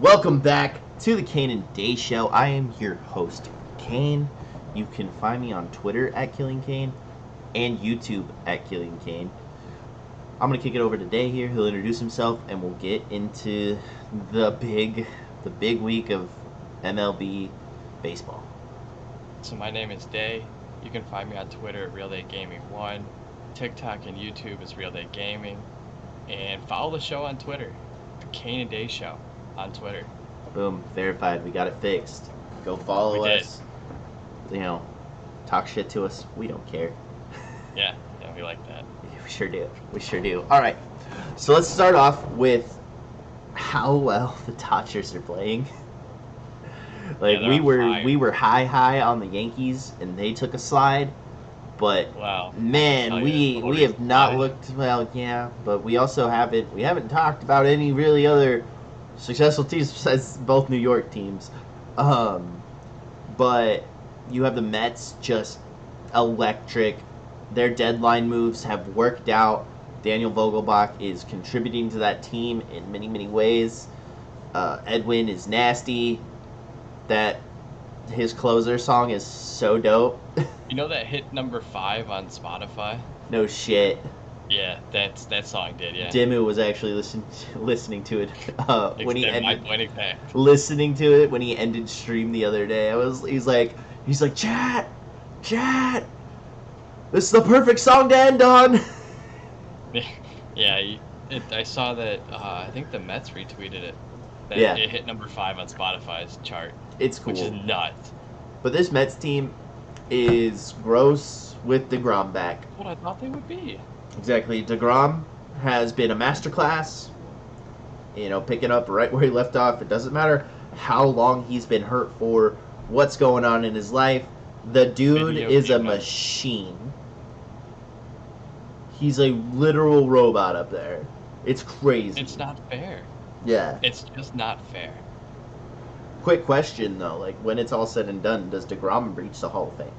Welcome back to the Kane and Day Show. I am your host, Kane. You can find me on Twitter at Killing Kane and YouTube at Killing Kane. I'm gonna kick it over to Day here. He'll introduce himself, and we'll get into the big week of MLB baseball. So my name is Day. You can find me on Twitter at Realdaygaming1. TikTok and YouTube is Realdaygaming. And follow the show on Twitter, the Kane and Day Show on Twitter. Boom, verified. We got it fixed. Go follow us. You know, talk shit to us. We don't care. Yeah, we like that. We sure do. All right, so let's start off with how well the Dodgers are playing. We were high on the Yankees, and they took a slide. But wow, man, we have not looked well. Yeah, but we haven't talked about any really other successful teams besides both New York teams. But you have the Mets, just electric. Their deadline moves have worked out. Daniel Vogelbach is contributing to that team in many, many ways. Edwin is nasty. His closer song is so dope. You know that hit number 5 on Spotify? No shit. Yeah, that song did, yeah. Dimmu was actually listening to it when he ended. Listening to it when he ended stream the other day. He's like, chat, this is the perfect song to end on. Yeah, I saw that. I think the Mets retweeted it. It hit number 5 on Spotify's chart. It's cool, which is nuts. But this Mets team is gross with DeGrom back. What I thought they would be. Exactly. DeGrom has been a masterclass, picking up right where he left off. It doesn't matter how long he's been hurt for, what's going on in his life. The dude is a machine. He's a literal robot up there. It's crazy. It's not fair. Yeah. It's just not fair. Quick question, though. When it's all said and done, does DeGrom reach the Hall of Fame?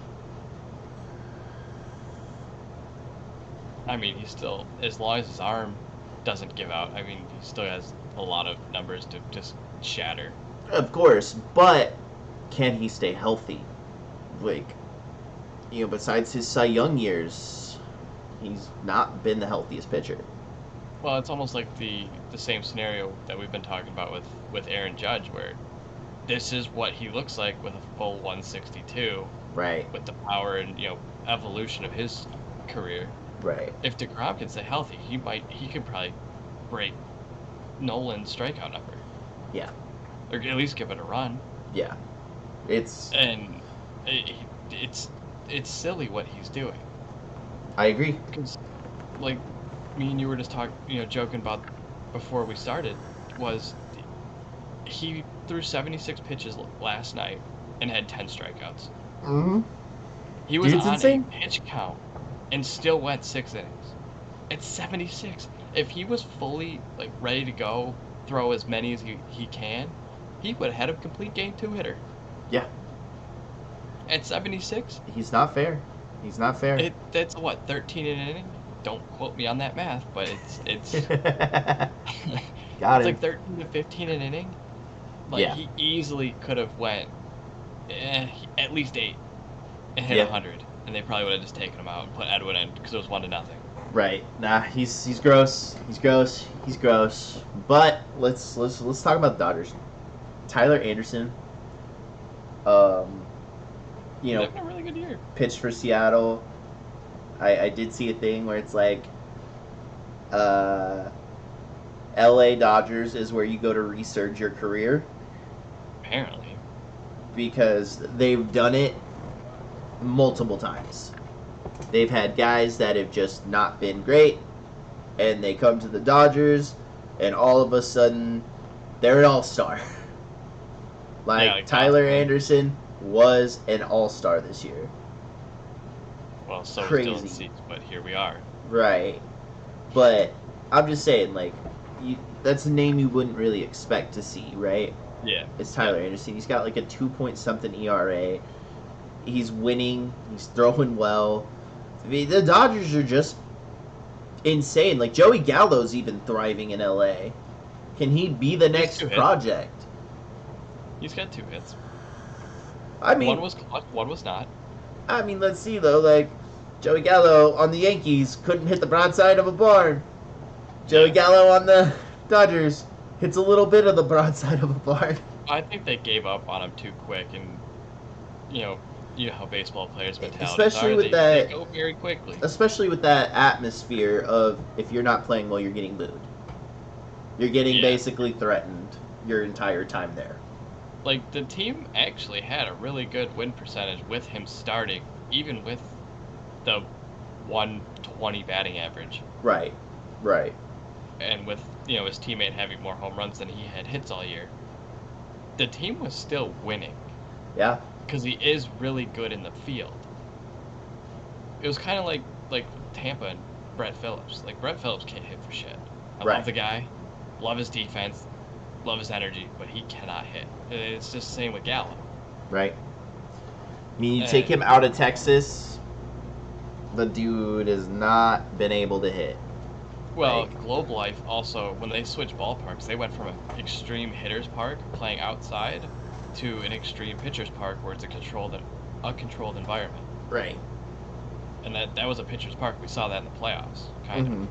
I mean, he still, as long as his arm doesn't give out, he still has a lot of numbers to just shatter. Of course, but can he stay healthy? Besides his Cy Young years, he's not been the healthiest pitcher. Well, it's almost like the same scenario that we've been talking about with Aaron Judge, where this is what he looks like with a full 162. Right. With the power and, evolution of his career. Right. If DeGrom can stay healthy, he could probably break Nolan's strikeout number. Yeah. Or at least give it a run. Yeah. It's silly what he's doing. I agree. Because, me and you were just joking about before we started, was he threw 76 pitches last night and had 10 strikeouts. Mm-hmm. He was on a pitch count and still went 6 innings. It's 76. If he was fully ready to go, throw as many as he can, he would have had a complete game 2 hitter. Yeah. At 76? He's not fair. That's what, 13 in an inning? Don't quote me on that math, but it's Got it's him. 13 to 15 an inning. He easily could have went at least 8 and hit 100, and they probably would have just taken him out and put Edwin in because it was 1-0. Right. Nah, he's gross. He's gross. But let's talk about the Dodgers. Tyler Anderson. He's having a really good year. Pitched for Seattle. I did see a thing where it's LA Dodgers is where you go to research your career. Apparently. Because they've done it multiple times. They've had guys that have just not been great, and they come to the Dodgers, and all of a sudden, they're an all-star. Tyler Anderson was an all-star this year. Well, so crazy. Still in seats, but here we are. Right. But I'm just saying, that's a name you wouldn't really expect to see, right? Yeah. It's Tyler Anderson. He's got a 2-point-something ERA. He's winning. He's throwing well. The Dodgers are just insane. Joey Gallo's even thriving in LA. Can he be the next project? He's got 2 hits. I mean, one was clutch, one was not. I mean, let's see though. Like Joey Gallo on the Yankees couldn't hit the broadside of a barn. Joey Gallo on the Dodgers hits a little bit of the broadside of a barn. I think they gave up on him too quick, and you know how baseball players' mentalities especially are. With that, they go very quickly. Especially with that atmosphere of if you're not playing well, you're getting booed. You're getting basically threatened your entire time there. Like, the team actually had a really good win percentage with him starting, even with the 120 batting average. Right. And with, his teammate having more home runs than he had hits all year. The team was still winning. Yeah. Because he is really good in the field. It was kind of like Tampa and Brett Phillips. Like, Brett Phillips can't hit for shit. I love the guy. Love his defense. Love his energy. But he cannot hit. It's just the same with Gallo. Right. I mean, you take him out of Texas, the dude has not been able to hit. Well, Globe Life also, when they switched ballparks, they went from an extreme hitter's park playing outside to an extreme pitcher's park where it's a controlled environment. Right. And that was a pitcher's park. We saw that in the playoffs, kind of,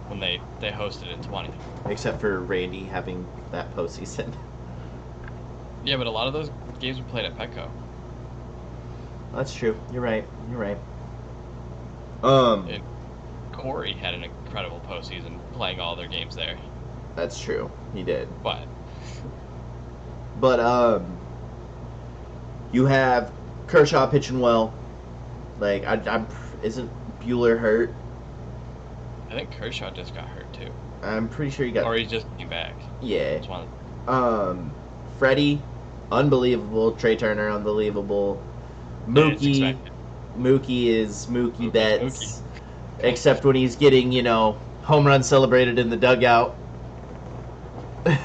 when they hosted in 20. Except for Randy having that postseason. Yeah, but a lot of those games were played at Petco. That's true. You're right. And Corey had an incredible postseason playing all their games there. That's true. He did. But you have Kershaw pitching well. Like, isn't Bueller hurt? I think Kershaw just got hurt too. I'm pretty sure he got. Or he just came back. Yeah. Freddie, unbelievable. Trey Turner, unbelievable. Mookie is Mookie Betts. Except when he's getting, home run celebrated in the dugout. Well,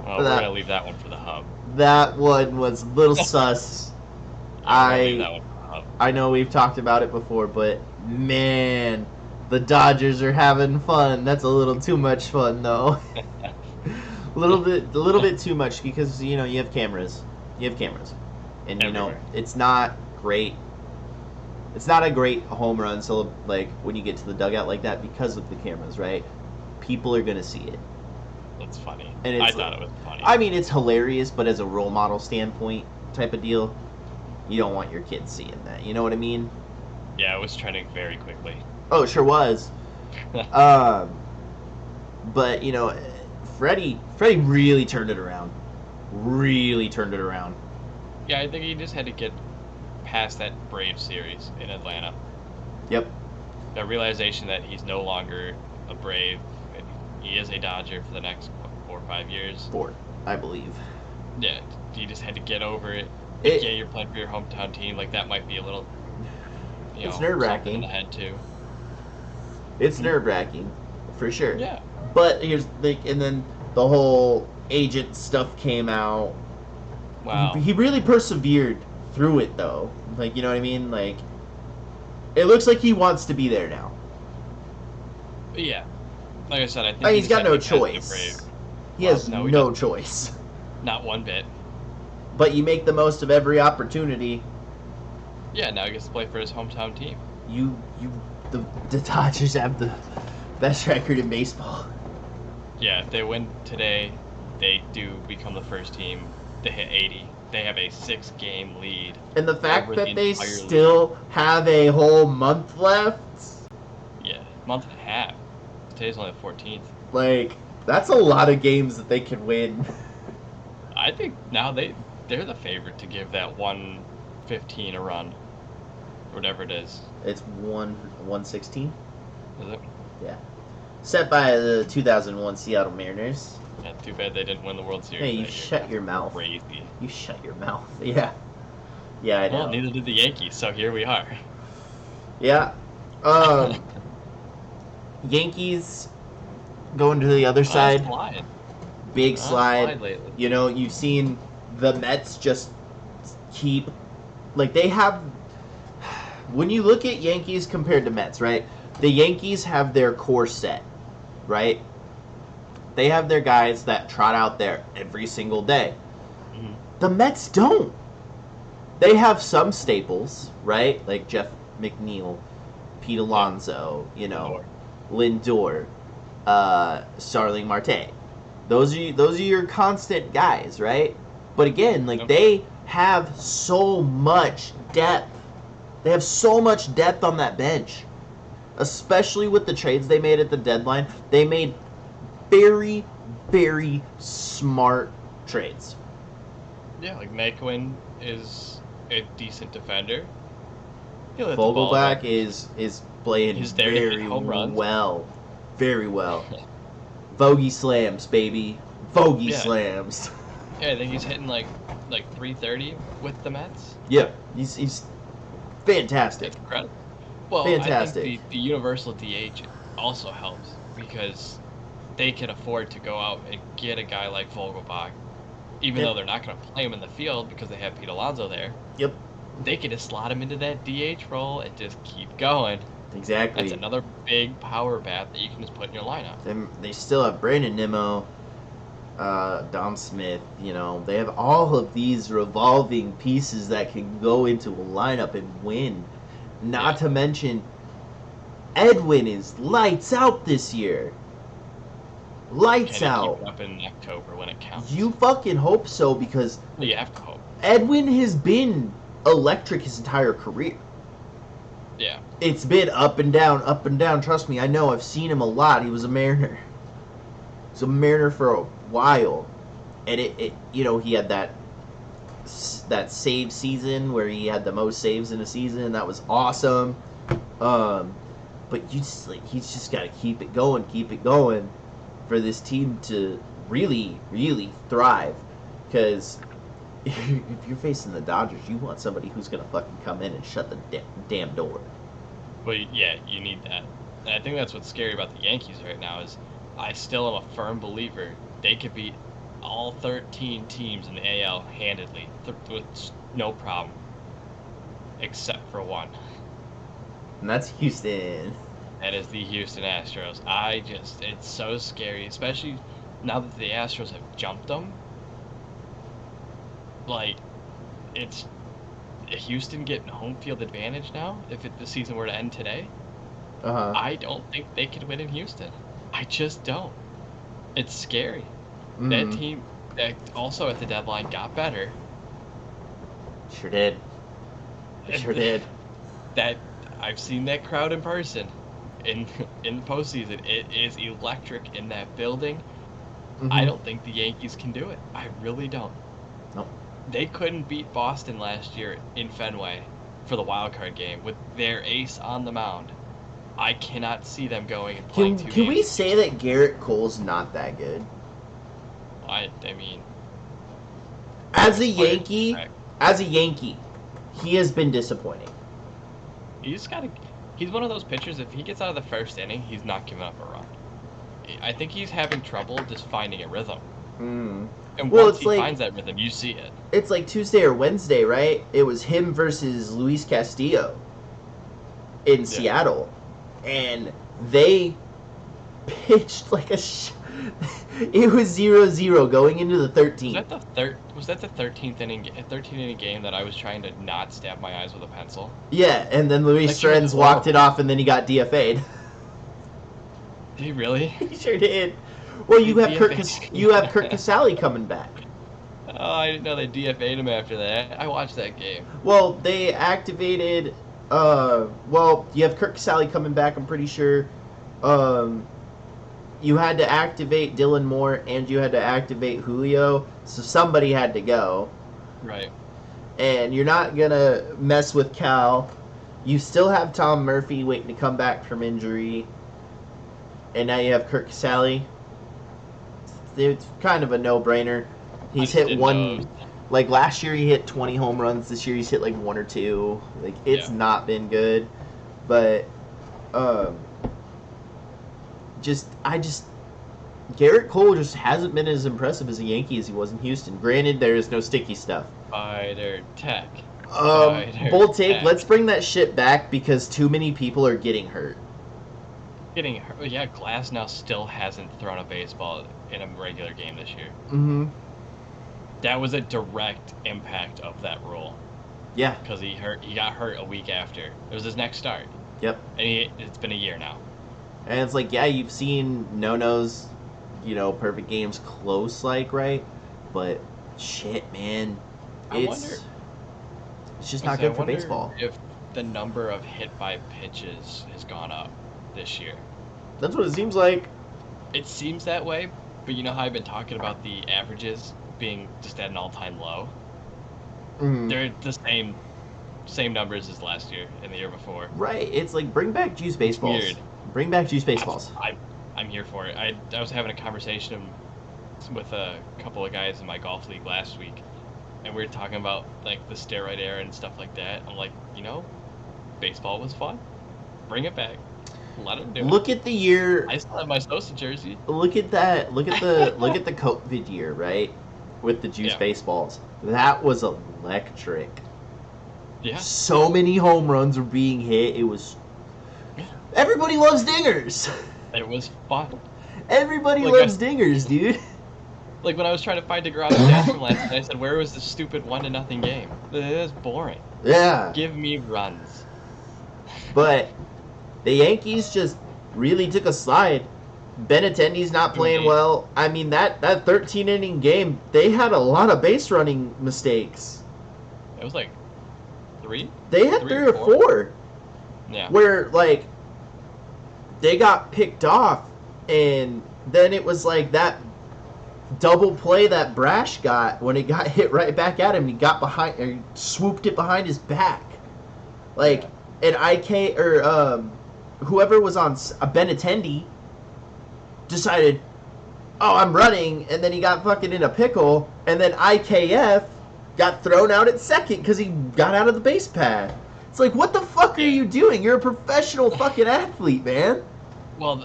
we're going to leave that one for the hub. That one was a little sus. I know we've talked about it before, but man, the Dodgers are having fun. That's a little too much fun, though. a little bit too much because, you have cameras. And, everywhere. It's not great. It's not a great home run, so like when you get to the dugout like that because of the cameras, right? People are gonna see it. That's funny. And I thought it was funny. I mean, it's hilarious, but as a role model standpoint type of deal, you don't want your kids seeing that. You know what I mean? Yeah, it was trending very quickly. Oh, it sure was. But Freddie really turned it around. Yeah, I think he just had to get past that Braves series in Atlanta. Yep. The realization that he's no longer a Brave, and he is a Dodger for the next 4 or 5 years. 4, I believe. Yeah, you just had to get over it. Yeah, you're playing for your hometown team. Like, that might be a little, it's nerve-wracking. in the head, too. It's nerve-wracking, for sure. Yeah. But and then the whole agent stuff came out. Wow. He really persevered through it, though. Like, you know what I mean? Like, it looks like he wants to be there now. Yeah. Like I said, I think he's got no choice. He has no choice. Not one bit. But you make the most of every opportunity. Yeah, now he gets to play for his hometown team. The Dodgers have the best record in baseball. Yeah, if they win today, they do become the first team to hit 80. They have a 6-game lead. And the fact that they still have a whole month left. Yeah, month and a half. Today's only the 14th. Like, that's a lot of games that they can win. I think now they're the favorite to give that 115 a run. Whatever it is. It's 116? Is it? Yeah. Set by the 2001 Seattle Mariners. Yeah, too bad they didn't win the World Series. Hey, you shut your mouth. Crazy. You shut your mouth. Yeah. Yeah, I know. Well, neither did the Yankees, so here we are. Yeah. Yankees going to the other side. Slide. Big slide. Lately. You've seen the Mets just keep... Like, they have... When you look at Yankees compared to Mets, right? The Yankees have their core set, right? They have their guys that trot out there every single day. The Mets don't. They have some staples, right? Like Jeff McNeil, Pete Alonso, Lindor, Starling Marte. Those are your constant guys, right? But again, they have so much depth. They have so much depth on that bench. Especially with the trades they made at the deadline. They made very, very smart trades. Yeah, like Naquin is a decent defender. Vogelback is playing very well. Very well. Bogey slams, baby. Bogey slams. Yeah, I think he's hitting like 330 with the Mets. Yeah, he's fantastic. That's incredible. Well, fantastic. I think the universal DH also helps because they can afford to go out and get a guy like Vogelbach, even though they're not going to play him in the field because they have Pete Alonso there. Yep. They can just slot him into that DH role and just keep going. Exactly. That's another big power bat that you can just put in your lineup. They still have Brandon Nimmo, Dom Smith. They have all of these revolving pieces that can go into a lineup and win. Not to mention, Edwin is lights out this year. Lights out. Keep it up in October when it counts. You fucking hope so, because you have to hope. Edwin has been electric his entire career. Yeah. It's been up and down, up and down. Trust me, I know. I've seen him a lot. He was a Mariner. He was a Mariner for a while. And he had that save season where he had the most saves in a season. That was awesome. But he's just got to keep it going for this team to really, really thrive. Because if you're facing the Dodgers, you want somebody who's going to fucking come in and shut the damn door. Well, yeah, you need that. And I think that's what's scary about the Yankees right now is I still am a firm believer they could beat all 13 teams in the AL handedly with no problem, except for one. And that's Houston. That is the Houston Astros. It's so scary, especially now that the Astros have jumped them. Like, it's Houston getting home field advantage now if the season were to end today. I don't think they could win in Houston. I just don't. It's scary. Mm-hmm. That team that also at the deadline got better. Sure did. Did. That I've seen that crowd in person in postseason. It is electric in that building. Mm-hmm. I don't think the Yankees can do it. I really don't. Nope. They couldn't beat Boston last year in Fenway for the wild card game with their ace on the mound. I cannot see them going and playing two games. Can we say that Garrett Cole's not that good? I mean, as a Yankee, he has been disappointing. He's one of those pitchers, if he gets out of the first inning, he's not giving up a run. I think he's having trouble just finding a rhythm. And once he finds that rhythm, you see it. It's like Tuesday or Wednesday, right? It was him versus Luis Castillo in Seattle. And they pitched like a... It was 0-0 going into the 13th. Was that the 13th inning game that I was trying to not stab my eyes with a pencil? Yeah, and then Luis Strens walked it off, and then he got DFA'd. Did he really? He sure did. Well, you have Kurt Casale coming back. Oh, I didn't know they DFA'd him after that. I watched that game. Well, they activated. You have Kurt Casale coming back. I'm pretty sure. You had to activate Dylan Moore and you had to activate Julio, so somebody had to go. Right. And you're not gonna mess with Cal. You still have Tom Murphy waiting to come back from injury. And now you have Kurt Casale. It's kind of a no-brainer. He's hit one... Like, last year he hit 20 home runs. This year he's hit, like, 1 or 2. Like, it's not been good. But, Garrett Cole just hasn't been as impressive as a Yankee as he was in Houston. Granted, there is no sticky stuff. Spider Tech. Bold take, let's bring that shit back because too many people are getting hurt. Yeah, Glass now still hasn't thrown a baseball in a regular game this year. Mm-hmm. that was a direct impact of that rule. Yeah. Because he got hurt a week after. It was his next start. Yep. And it's been a year now. And it's like, yeah, you've seen no-nos, perfect games close, right? But shit, man, it's just not good for baseball. If the number of hit by pitches has gone up this year. That's what it seems like. It seems that way, but you know how I've been talking about the averages being just at an all-time low? Mm. They're the same numbers as last year and the year before. Right. It's like, bring back juice baseballs. Weird. Bring back juice baseballs. I'm here for it. I was having a conversation with a couple of guys in my golf league last week, and we were talking about like the steroid era and stuff like that. I'm like, baseball was fun. Bring it back. Let them do it. Look at the year. I still have my Sosa jersey. Look at that. Look at the COVID year, right? With the juice baseballs. That was electric. Yeah. So many home runs were being hit. It was. Everybody loves dingers. It was fun. Everybody loves dingers, dude. Like when I was trying to find DeGrasse's stats from last night, I said, "Where was the stupid 1-0 game? It is boring. Yeah. Give me runs." But the Yankees just really took a slide. Benintendi's not playing well. I mean, that 13-inning game, they had a lot of base running mistakes. It was like 3? They had 3 or 4. Yeah. Where, like, they got picked off, and then it was like that double play that Brash got when it got hit right back at him. He got behind, or swooped it behind his back. Like, and whoever was on Benintendi decided, oh, I'm running, and then he got fucking in a pickle, and then IKF got thrown out at second because he got out of the base pad. It's like, what the fuck are you doing? You're a professional fucking athlete, man. Well,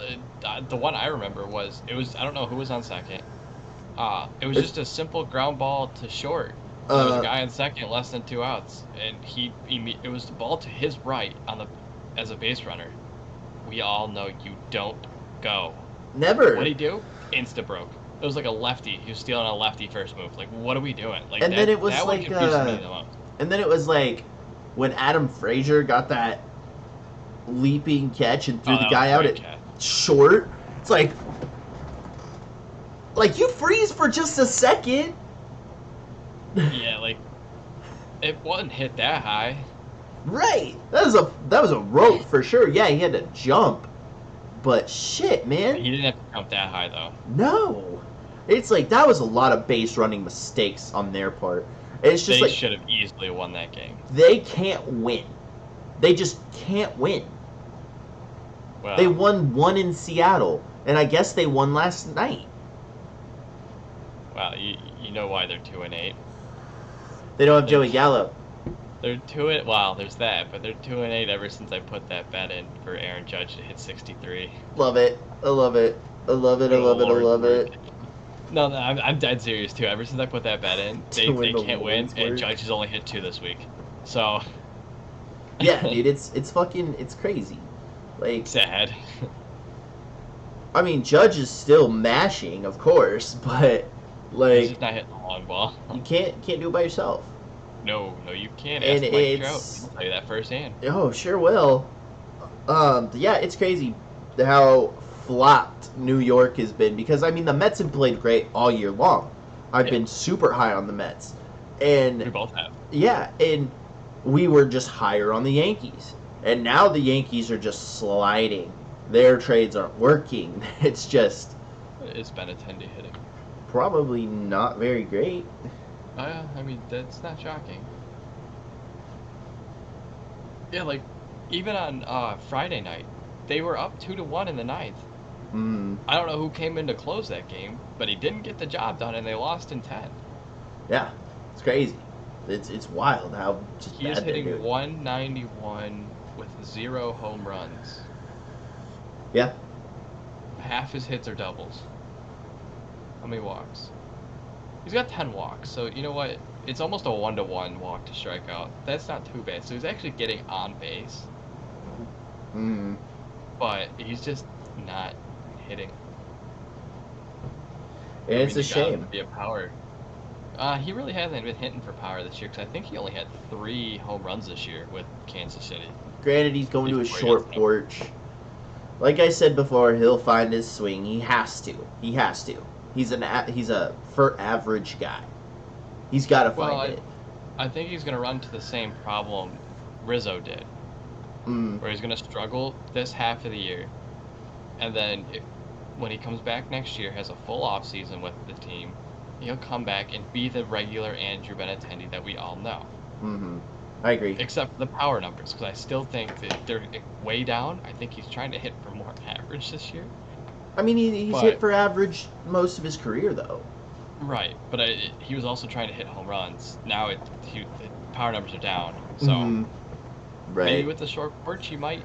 the one I remember was, I don't know who was on second. It was just a simple ground ball to short. There was a guy on second, less than 2 outs, and it was the ball to his right as a base runner. We all know you don't go. Never. What'd he do? Insta broke. It was like a lefty. He was stealing a lefty first move. Like, what are we doing? Like, and then it was like, and then it was like when Adam Frazier got that leaping catch and threw the guy out at short. It's like you freeze for just a second. Yeah, like it wasn't hit that high. Right. That was a rope for sure. Yeah, he had to jump. But shit, man. He didn't have to jump that high though. No. It's like that was a lot of base running mistakes on their part. It's just they should have easily won that game. They can't win. They just can't win. Well, they won 1 in Seattle, and I guess they won last night. Well, you know why they're 2-8. They don't have Joey Gallo. They're 2-8. Well, there's that, but they're 2-8 ever since I put that bet in for Aaron Judge to hit 63. Love it. I love it. I love it. I love it. I love it. No, I'm dead serious too. Ever since I put that bet in, they can't win, and Judge has only hit 2 this week. So. Yeah, dude, it's crazy. Like, sad. I mean, Judge is still mashing, of course, but like he's just not hitting the long ball. You can't do it by yourself. No, you can't. Ask Mike Trout. He'll tell you that firsthand. Oh, sure will. Yeah, it's crazy how flopped New York has been, because I mean the Mets have played great all year long. I've been super high on the Mets, and we both have. Yeah, and we were just higher on the Yankees, and now the Yankees are just sliding. Their trades aren't working. It's just. It's Benintendi hitting. Probably not very great. I mean, that's not shocking. Yeah, like, even on Friday night, they were up 2-1 in the 9th. I don't know who came in to close that game, but he didn't get the job done, and they lost in 10. Yeah, it's crazy. It's wild how just he is hitting 191 with 0 home runs. Yeah. Half his hits are doubles. How many walks? He's got 10 walks, so you know what? It's almost a 1-to-1 walk to strikeout. That's not too bad. So he's actually getting on base. But he's just not hitting. And it's a shame. To be a power. He really hasn't been hitting for power this year because I think he only had 3 home runs this year with Kansas City. Granted, he's going to a short porch. Like I said before, he'll find his swing. He has to. He's a for average guy. He's got to find it. I think he's going to run to the same problem Rizzo did, where he's going to struggle this half of the year, and then when he comes back next year, has a full off season with the team, he'll come back and be the regular Andrew Benintendi that we all know. Mm-hmm. I agree. Except for the power numbers, because I still think that they're way down. I think he's trying to hit for more average this year. I mean, he's hit for average most of his career, though. Right, but he was also trying to hit home runs. Now the power numbers are down, so maybe with the short porch he might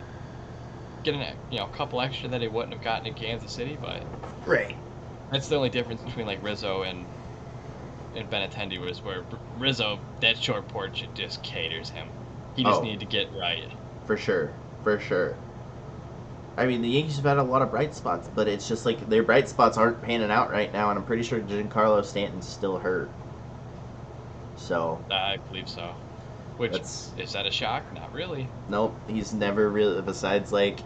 get a couple extra that he wouldn't have gotten in Kansas City. But that's the only difference between like Rizzo and Benintendi, was where Rizzo, that short porch, it just caters him. He just needed to get right. For sure. I mean, the Yankees have had a lot of bright spots, but it's just like their bright spots aren't panning out right now, and I'm pretty sure Giancarlo Stanton's still hurt. So I believe so. Which, is that a shock? Not really. Nope, he's never really, besides like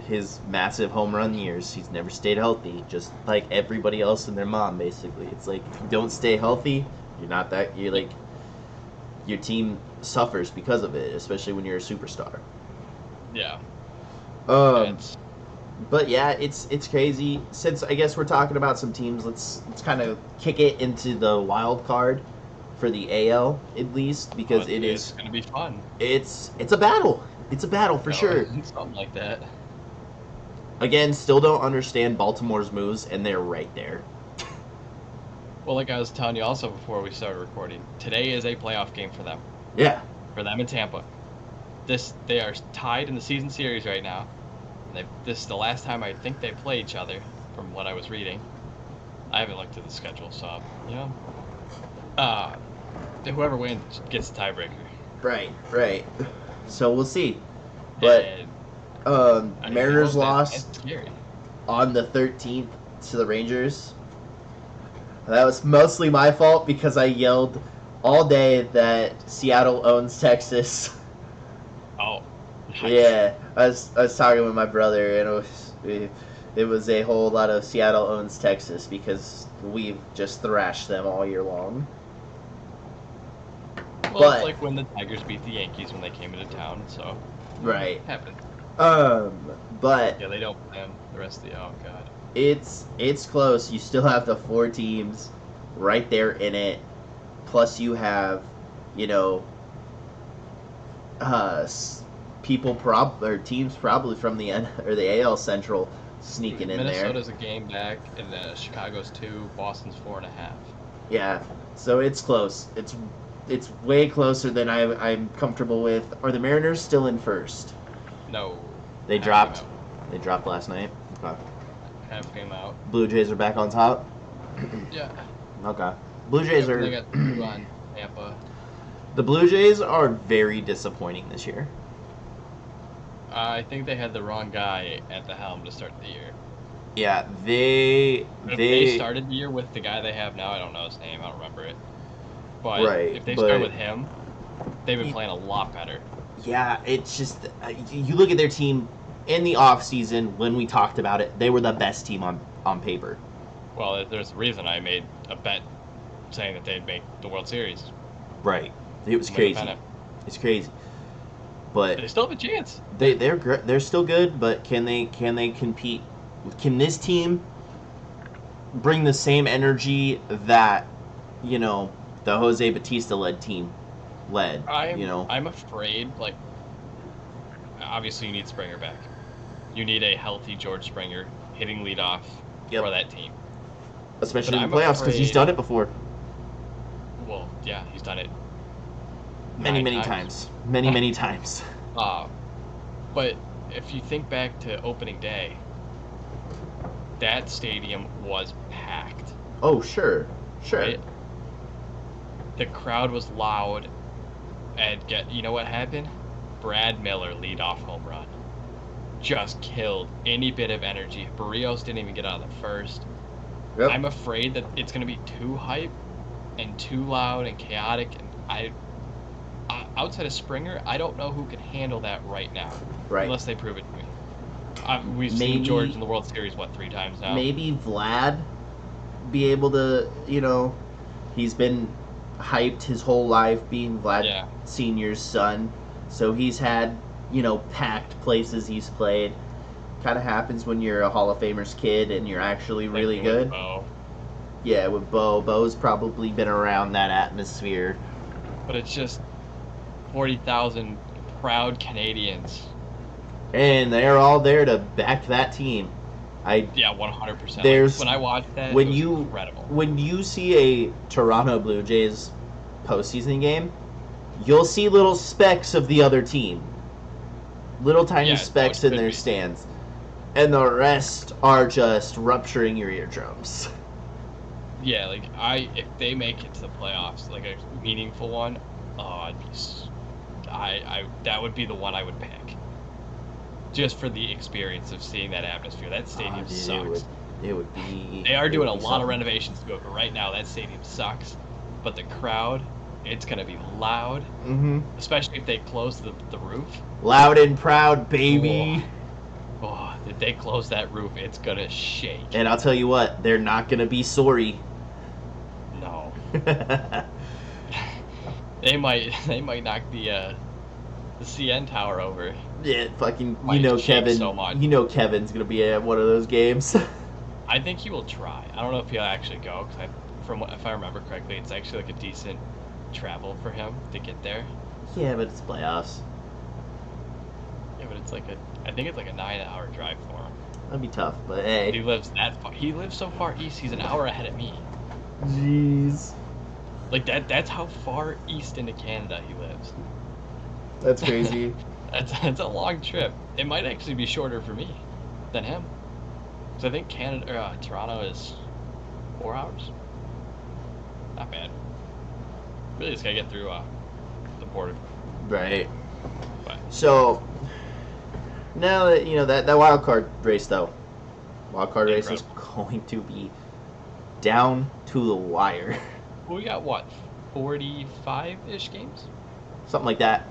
his massive home run years, he's never stayed healthy, just like everybody else and their mom, basically. It's like, if you don't stay healthy, your team suffers because of it, especially when you're a superstar. Yeah. But yeah, it's crazy. Since I guess we're talking about some teams, let's kind of kick it into the wild card for the AL at least, because it's going to be fun. It's a battle. It's a battle for sure. Something like that. Again, still don't understand Baltimore's moves, and they're right there. Well, like I was telling you also before we started recording, today is a playoff game for them. Yeah. For them in Tampa. They are tied in the season series right now. This is the last time I think they play each other, from what I was reading. I haven't looked at the schedule, so whoever wins gets the tiebreaker. Right. So we'll see. But Mariners lost on the 13th to the Rangers. That was mostly my fault because I yelled all day that Seattle owns Texas. Oh. Nice. Yeah, I was talking with my brother, and it was a whole lot of Seattle owns Texas because we've just thrashed them all year long. Well, it's like when the Tigers beat the Yankees when they came into town, so right. It happened. But yeah, they don't play them the rest of the god. It's close. You still have the 4 teams right there in it. Plus you have, teams probably from the the AL Central sneaking in there. Minnesota's a game back, and Chicago's 2, Boston's 4.5. Yeah, so it's close. It's way closer than I'm comfortable with. Are the Mariners still in first? No. They dropped. They dropped last night. Okay. Half game out. Blue Jays are back on top. Yeah. Okay. Blue Jays are. They got 2 on Tampa. The Blue Jays are very disappointing this year. I think they had the wrong guy at the helm to start the year. Yeah, they started the year with the guy they have now. I don't know his name. I don't remember it. But if they start with him, they've been playing a lot better. Yeah, it's just you look at their team in the offseason when we talked about it. They were the best team on paper. Well, there's a reason I made a bet saying that they'd make the World Series. Right. It was crazy. It's crazy. But they still have a chance. They're still good, but can they compete? Can this team bring the same energy that the Jose Bautista led team led? I'm afraid. Like, obviously, you need Springer back. You need a healthy George Springer hitting leadoff for that team, especially in the playoffs because he's done it before. Well, yeah, he's done it many times. Many times. But if you think back to opening day, that stadium was packed. Oh, sure. Right? The crowd was loud, and you know what happened? Brad Miller leadoff home run. Just killed any bit of energy. Barrios didn't even get out of the first. Yep. I'm afraid that it's going to be too hype, and too loud and chaotic. And outside of Springer, I don't know who can handle that right now. Right. Unless they prove it to me. We've seen George in the World Series, 3 times now? Maybe Vlad be able to, he's been hyped his whole life being Vlad Sr.'s son. So he's had, packed places he's played. Kind of happens when you're a Hall of Famer's kid and you're actually really good. Bo. Yeah, with Bo. Bo's probably been around that atmosphere. But it's just 40,000 proud Canadians. And they're all there to back that team. 100%. When I watched that, it was incredible. When you see a Toronto Blue Jays postseason game, you'll see little specks of the other team. Little tiny specks in their stands. And the rest are just rupturing your eardrums. Yeah, if they make it to the playoffs, like a meaningful one, that would be the one I would pick. Just for the experience of seeing that atmosphere. That stadium sucks. It would be... They are doing a lot of renovations to it, but right now that stadium sucks. But the crowd, it's going to be loud. Mm-hmm. Especially if they close the roof. Loud and proud, baby. If they close that roof, it's going to shake. And I'll tell you what, they're not going to be sorry. No. They might knock the CN Tower over. Yeah, fucking, Kevin. So much. Kevin's gonna be at one of those games. I think he will try. I don't know if he'll actually go, because if I remember correctly, it's actually a decent travel for him to get there. Yeah, but it's playoffs. Yeah, but it's I think it's a 9-hour drive for him. That'd be tough, but hey. He lives that far. He lives so far east. He's an hour ahead of me. Jeez. That's how far east into Canada he lives. That's crazy. That's a long trip. It might actually be shorter for me than him. So I think Toronto is 4 hours. Not bad. Really just gotta get through the border. Right. But. So now that that wild card race though, race is going to be down to the wire. Well, we got 45-ish games? Something like that.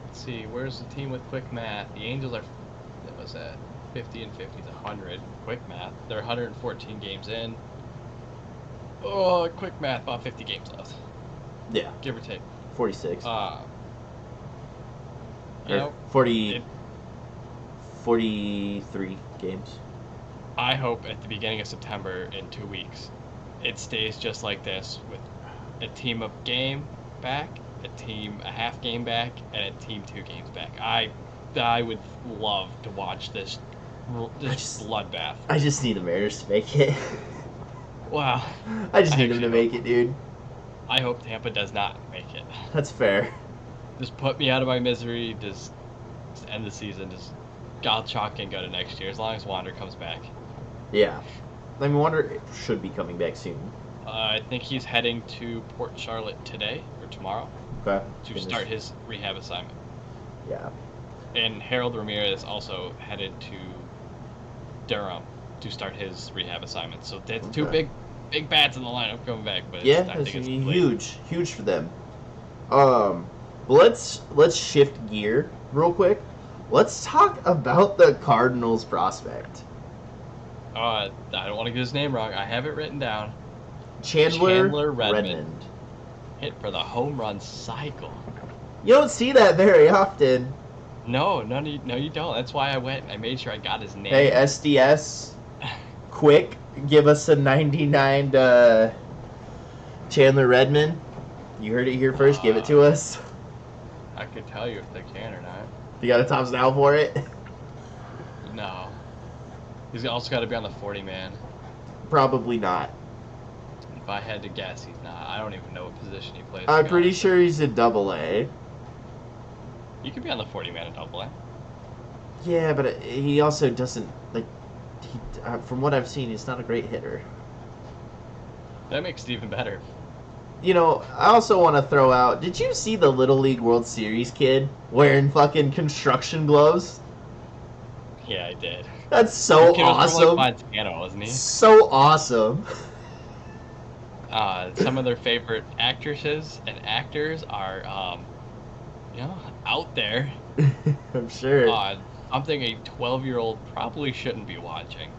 Let's see, where's the team with quick math? The Angels are, that was at 50 and 50 is 100. Quick math. They're 114 games in. Oh, quick math, about 50 games left. Yeah. Give or take. 46. 43 games. I hope at the beginning of September, in 2 weeks, it stays just like this, with a team of game back, a team a half game back, and a team 2 games back. I would love to watch this bloodbath. I just need the Mariners to make it. Wow. I just need them to make it, dude. I hope Tampa does not make it. That's fair. Just put me out of my misery. Just end the season. I'll chalk and go to next year as long as Wander comes back. Yeah. I mean, Wander should be coming back soon. I think he's heading to Port Charlotte today or tomorrow. Okay. To start his rehab assignment. Yeah. And Harold Ramirez also headed to Durham to start his rehab assignment. So that's 2 big bats in the lineup coming back. But yeah, that's huge for them. Let's shift gear real quick. Let's talk about the Cardinals prospect. I don't want to get his name wrong. I have it written down. Chandler Redmond. Hit for the home run cycle. You don't see that very often. No, you don't. That's why I went and I made sure I got his name. Hey, SDS, quick, give us a 99 Chandler Redmond. You heard it here first. Give it to us. I could tell you if they can or not. You got a thumbs down for it? No. He's also got to be on the 40-man. Probably not. If I had to guess, he's not. I don't even know what position he plays. I'm pretty sure he's a AA. You could be on the 40-man at AA. Yeah, but he also doesn't, from what I've seen, he's not a great hitter. That makes it even better. I also want to throw out, did you see the Little League World Series kid wearing fucking construction gloves? Yeah, I did. That's so awesome. Montana, wasn't he? So awesome. Some of their favorite actresses and actors are, out there. I'm sure. Something a 12-year-old probably shouldn't be watching.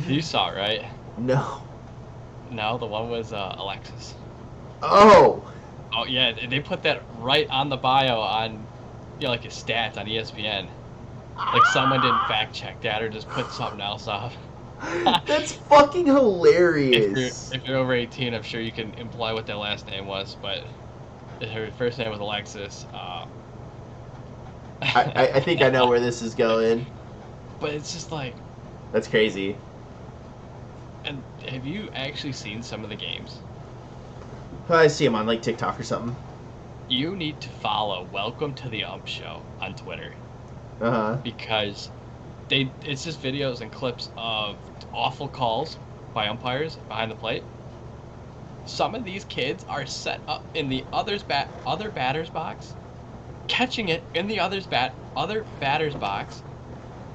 You saw it, right? No. No, the one was Alexis. Oh. Oh yeah, they put that right on the bio on, like his stats on ESPN. Like someone didn't fact check that or just put something else off. That's fucking hilarious. If you're over 18, I'm sure you can imply what their last name was, but her first name was Alexis. I think I know where this is going. But it's just like... That's crazy. And have you actually seen some of the games? I see him on like TikTok or something. You need to follow Welcome to the Ump Show on Twitter. Because it's just videos and clips of awful calls by umpires behind the plate. Some of these kids are set up in the other batter's box, catching it in the other batter's box,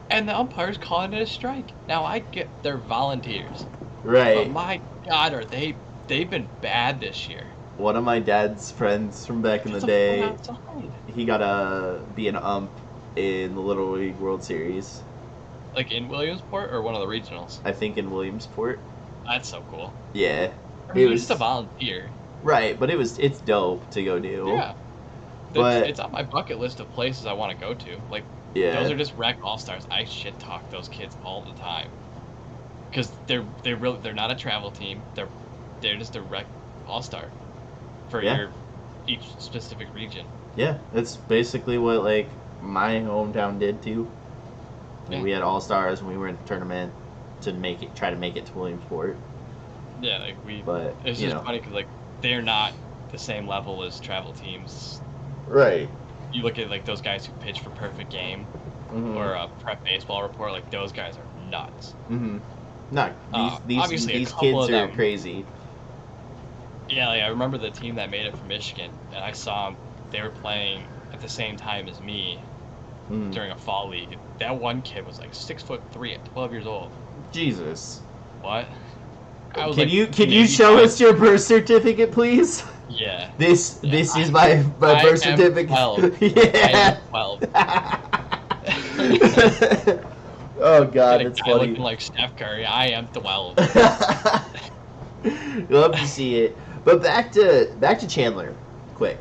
and the umpire's calling it a strike. Now I get they're volunteers, right? But my God, they've been bad this year. One of my dad's friends from back in the day, he got to be an ump in the Little League World Series. Like in Williamsport or one of the regionals? I think in Williamsport. That's so cool. Yeah. I mean, he's just a volunteer. Right, but it's dope to go do. Yeah. But it's on my bucket list of places I want to go to. Like, those are just rec all-stars. I shit talk those kids all the time. Because they're not a travel team. They're just a rec all-star for each specific region. Yeah, that's basically what like my hometown did too. Yeah. We had all-stars and we were in the tournament to try to make it to Williamsport. Yeah, like it's just funny because like they're not the same level as travel teams. Right. You look at like those guys who pitch for Perfect Game or a Prep Baseball Report, like those guys are nuts. Mm-hmm. No, these kids are crazy. Yeah, like I remember the team that made it from Michigan, and I saw them. They were playing at the same time as me during a fall league. That one kid was like 6'3" at 12 years old. Jesus. What? Can you show us your birth certificate, please? Yeah. This is my birth certificate. 12. Yeah. I am 12. Oh God, that's funny. Looking like Steph Curry. I am 12. Love to see it. But back to Chandler, quick.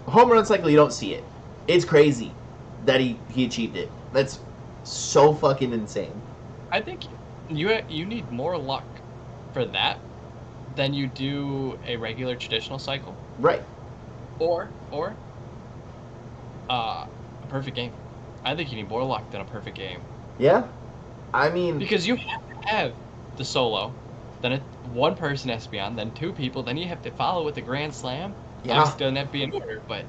Home run cycle, you don't see it. It's crazy that he achieved it. That's so fucking insane. I think you need more luck for that than you do a regular traditional cycle. Right. Or a perfect game. I think you need more luck than a perfect game. Yeah. I mean, because you have to have the solo, then one person has to be on, then two people, then you have to follow with the grand slam. Yeah. It doesn't have to be in order, but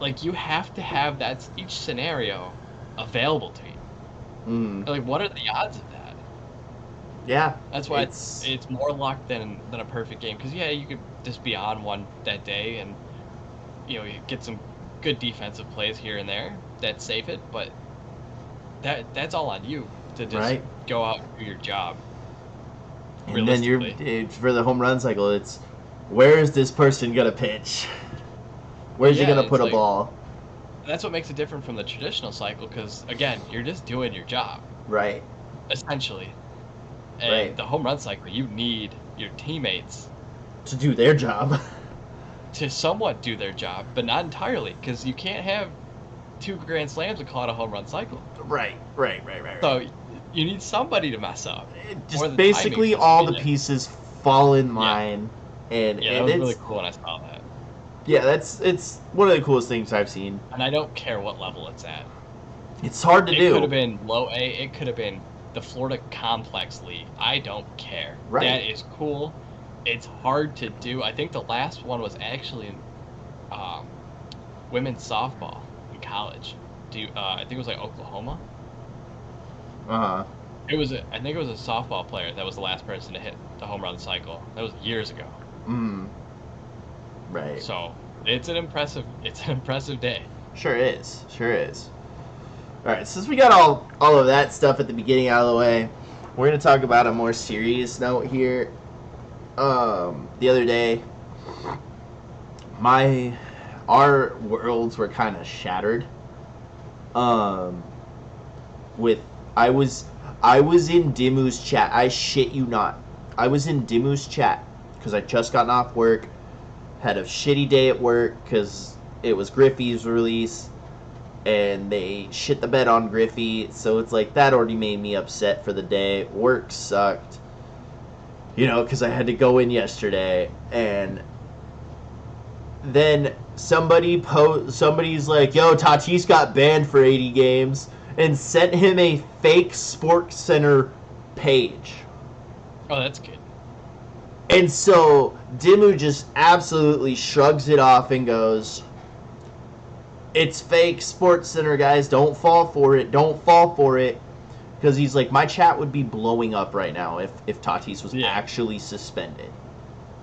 like you have to have each scenario available to you. Like, what are the odds of that? Yeah. That's why it's more luck than a perfect game. Because you could just be on one that day and you get some good defensive plays here and there that save it, but that's all on you to just go out and do your job. And then for the home run cycle, it's where is this person gonna pitch? Where's he gonna put a ball? That's what makes it different from the traditional cycle, because again, you're just doing your job. Right. Essentially. And the home run cycle, you need your teammates to do their job. To somewhat do their job, but not entirely, because you can't have 2 grand slams and call it a home run cycle. Right. So you need somebody to mess up. Just basically all the pieces fall in line, and that was really cool when I saw that. Yeah, it's one of the coolest things I've seen. And I don't care what level it's at. It's hard to do. It could have been low A. It could have been the Florida Complex League. I don't care. Right. That is cool. It's hard to do. I think the last one was actually in women's softball in college. I think it was like Oklahoma. I think it was a softball player that was the last person to hit the home run cycle. That was years ago. Right. So it's an impressive day. Sure is. All right, since we got all of that stuff at the beginning out of the way, we're gonna talk about a more serious note here. the other day, our worlds were kind of shattered. With I was in Dimu's chat. I shit you not. I was in Dimu's chat because I just gotten off work, had a shitty day at work because it was Griffey's release, and they shit the bed on Griffey. So it's like that already made me upset for the day. Work sucked, because I had to go in yesterday, and then somebody's like, "Yo, Tatis got banned for 80 games," and sent him a fake Sports Center page. Oh, that's good. And so Dimu just absolutely shrugs it off and goes, "It's fake Sports Center, guys. Don't fall for it. Don't fall for it." Because he's like, my chat would be blowing up right now if Tatis was actually suspended.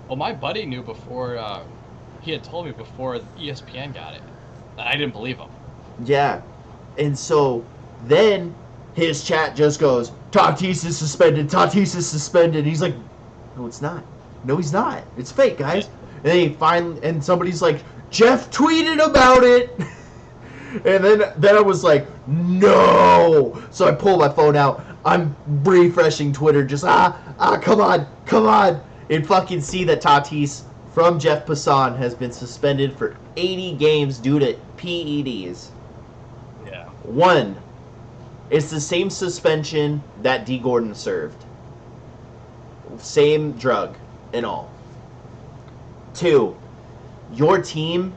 Well, my buddy knew before. He had told me before ESPN got it. I didn't believe him. Yeah. And so then his chat just goes, "Tatis is suspended. Tatis is suspended." He's like, "No, it's not. No, he's not. It's fake, guys." And somebody's like, "Jeff tweeted about it." And then I was like, "No." So I pull my phone out. I'm refreshing Twitter, just come on. And fucking see that Tatis from Jeff Passan has been suspended for 80 games due to PEDs. Yeah. 1, it's the same suspension that D. Gordon served. Same drug and all. 2, your team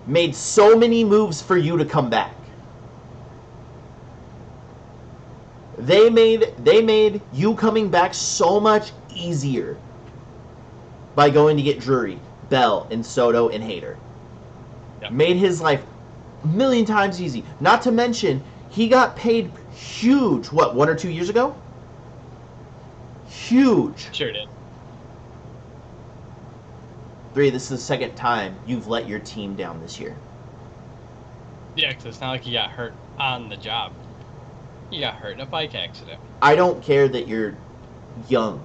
made so many moves for you to come back. They made you coming back so much easier by going to get Drury, Bell, and Soto, and Hader. Yep. Made his life a million times easy. Not to mention, he got paid huge, 1 or 2 years ago? Huge. Sure did. 3, this is the second time you've let your team down this year. Yeah, because it's not like he got hurt on the job. He got hurt in a bike accident. I don't care that you're young.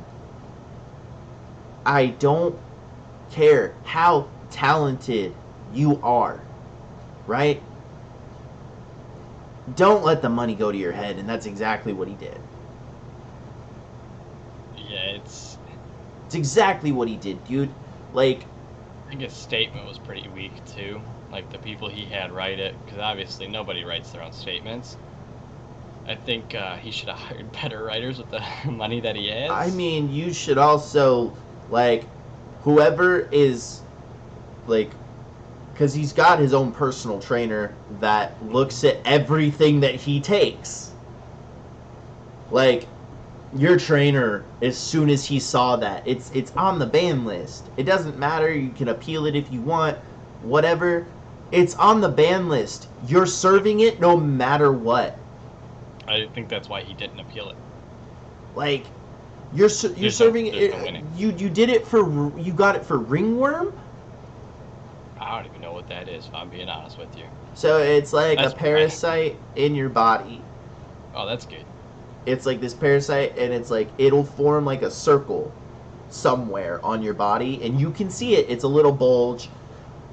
I don't care how talented you are, right? Don't let the money go to your head, and that's exactly what he did. Yeah, it's exactly what he did, dude. Like, I think his statement was pretty weak, too. Like, the people he had write it, because obviously nobody writes their own statements. I think he should have hired better writers with the money that he has. I mean, you should also, like, whoever is, like, because he's got his own personal trainer that looks at everything that he takes. Like, your trainer, as soon as he saw that, it's on the ban list. It doesn't matter. You can appeal it if you want, whatever. It's on the ban list. You're serving it no matter what. I think that's why he didn't appeal it. Like, you're serving it. No you did it for, you got it for ringworm. I don't even know what that is, if I'm being honest with you. So it's like a parasite in your body. Oh, that's good. It's like this parasite, and it's like, it'll form like a circle somewhere on your body, and you can see it. It's a little bulge.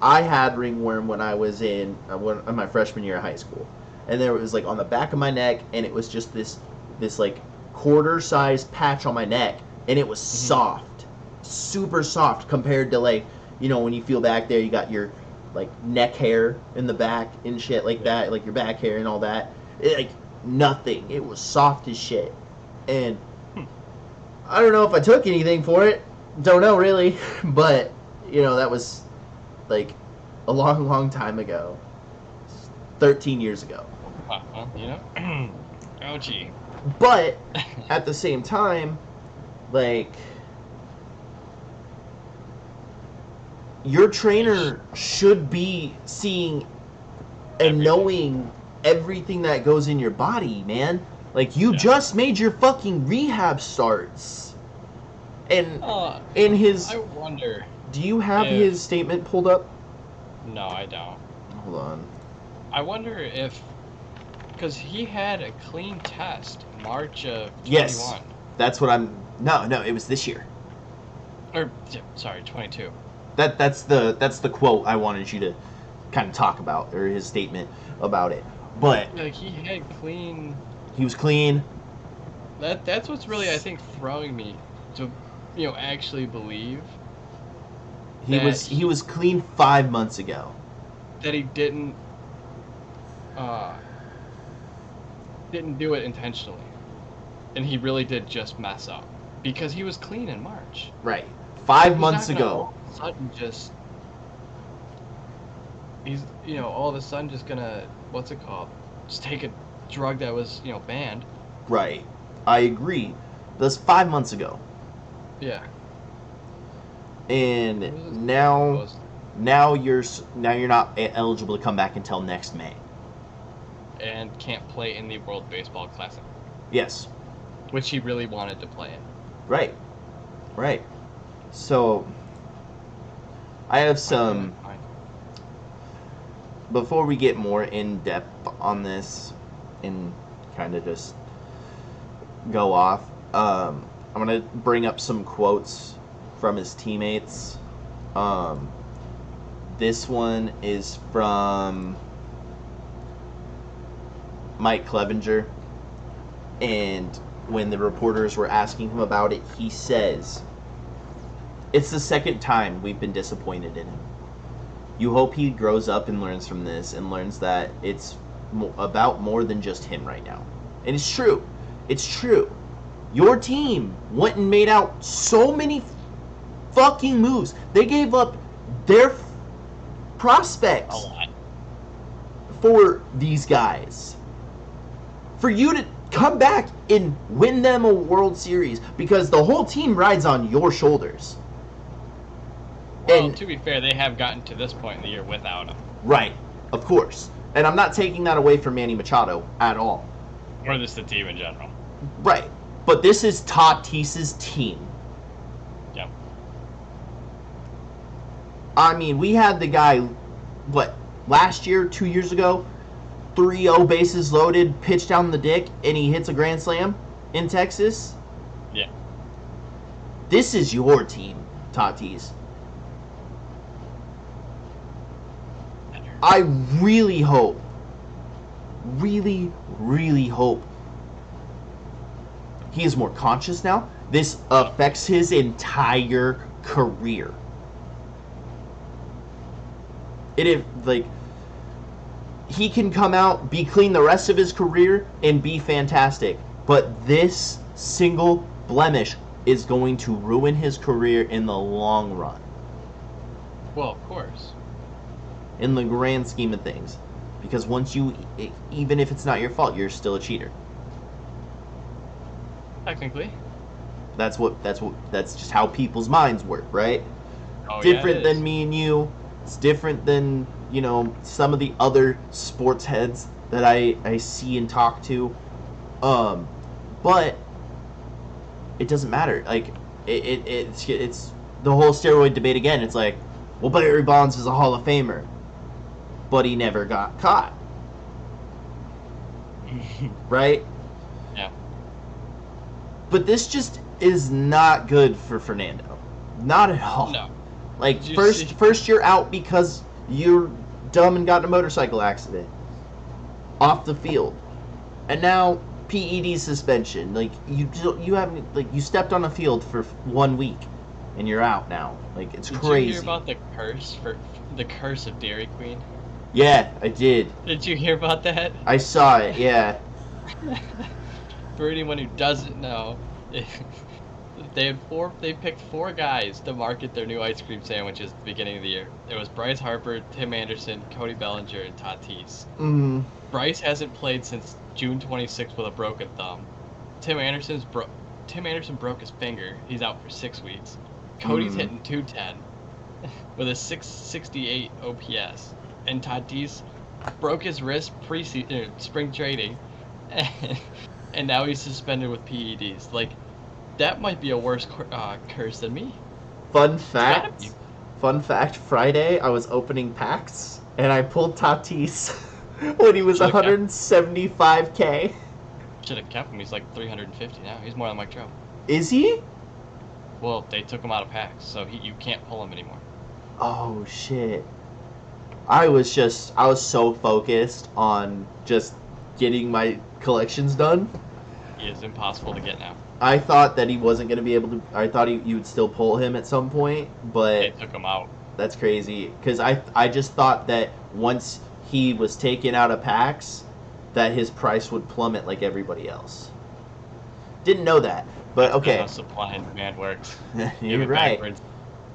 I had ringworm when I was in my freshman year of high school, and there was like on the back of my neck, and it was just this like quarter-sized patch on my neck, and it was soft, super soft compared to, like, you know, when you feel back there, you got your like neck hair in the back and shit like that, like your back hair and all that. Like nothing. It was soft as shit, and I don't know if I took anything for it. Don't know really, but you know, that was like a long time ago. 13 years ago. Well, you know, ouchie. But at the same time, like, your trainer should be seeing and knowing everything that goes in your body, man. Like, you just made your fucking rehab starts. And in his... I wonder... Do you have his statement pulled up? No, I don't. Hold on. I wonder if... Because he had a clean test March of 21. Yes. That's what I'm... No, it was this year. Or, sorry, 22. That's the quote I wanted you to kind of talk about, or his statement about it. But like he had clean. He was clean. That's what's really, I think, throwing me to, actually believe. He was clean 5 months ago. That he didn't do it intentionally, and he really did just mess up because he was clean in March. Right, 5 months ago. All of a sudden, he's all of a sudden just gonna what's it called? Just take a drug that was banned. Right, I agree. That's 5 months ago. Yeah. And now you're not eligible to come back until next May. And can't play in the World Baseball Classic. Yes. Which he really wanted to play in. Right. Right. So I have some. Before we get more in depth on this and kind of just go off, I'm gonna bring up some quotes from his teammates. This one is from Mike Clevenger, and when the reporters were asking him about it, he says, "It's the second time we've been disappointed in him. You hope he grows up and learns from this and learns that it's about more than just him right now." And it's true. It's true. Your team went and made out so many fucking moves. They gave up their prospects a lot for these guys. For you to come back and win them a World Series because the whole team rides on your shoulders. Well, and to be fair, they have gotten to this point in the year without him. Right, of course. And I'm not taking that away from Manny Machado at all. Or just the team in general. Right. But this is Tatis's team. Yep. I mean, we had the guy, last year, 2 years ago, 3-0 bases loaded, pitch down the dick, and he hits a grand slam in Texas? Yeah. This is your team, Tatis. I really hope, really, really hope he is more conscious now. This affects his entire career. He can come out, be clean the rest of his career, and be fantastic. But this single blemish is going to ruin his career in the long run. Well, of course. In the grand scheme of things. Because even if it's not your fault, you're still a cheater. Technically. That's just how people's minds work, right? Oh, different than me and you. It's different than, some of the other sports heads that I see and talk to. But it doesn't matter. Like, it's the whole steroid debate again. It's like, well, Barry Bonds is a Hall of Famer, but he never got caught. Right? Yeah. But this just is not good for Fernando. Not at all. No. Like, first you're out because you're dumb and got in a motorcycle accident off the field, and now PED suspension. Like, you haven't, like, you stepped on a field for 1 week and you're out now. Like, it's crazy. Did you hear about the curse of Dairy Queen? Yeah, I did. Did you hear about that? I saw it. Yeah. For anyone who doesn't know, they picked 4 guys to market their new ice cream sandwiches at the beginning of the year. It was Bryce Harper, Tim Anderson, Cody Bellinger, and Tatis. Mm-hmm. Bryce hasn't played since June 26th with a broken thumb. Tim Anderson broke his finger. He's out for 6 weeks. Cody's hitting .210 with a 668 OPS, and Tatis broke his wrist spring training, and now he's suspended with PEDs. Like, that might be a worse curse than me. Fun fact, Friday I was opening packs, and I pulled Tatis when he was 175K. Should have kept him. He's like 350 now. He's more than Mike Trout. Is he? Well, they took him out of packs, so you can't pull him anymore. Oh shit. I was so focused on just getting my collections done. He is impossible to get now. I thought that he wasn't going to be able to. I thought you would still pull him at some point, but They took him out. That's crazy. Because I just thought that once he was taken out of packs, that his price would plummet like everybody else. Didn't know that, but okay. That's how supply and demand works. You're right.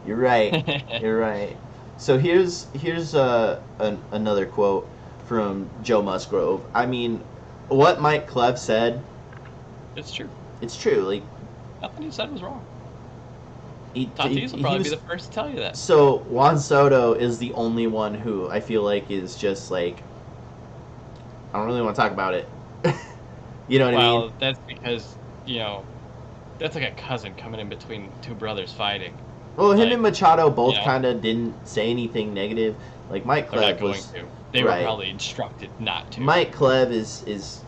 You're right. You're right. So here's another quote from Joe Musgrove. I mean, what Mike Clev said. It's true. It's true. Like nothing he said was wrong. Tatis will probably be the first to tell you that. So Juan Soto is the only one who I feel like is just like, I don't really want to talk about it. You know what I mean? Well, that's because, that's like a cousin coming in between two brothers fighting. Well, him and Machado both kind of didn't say anything negative. Like Mike Clev was. They were probably instructed not to. Mike Clev is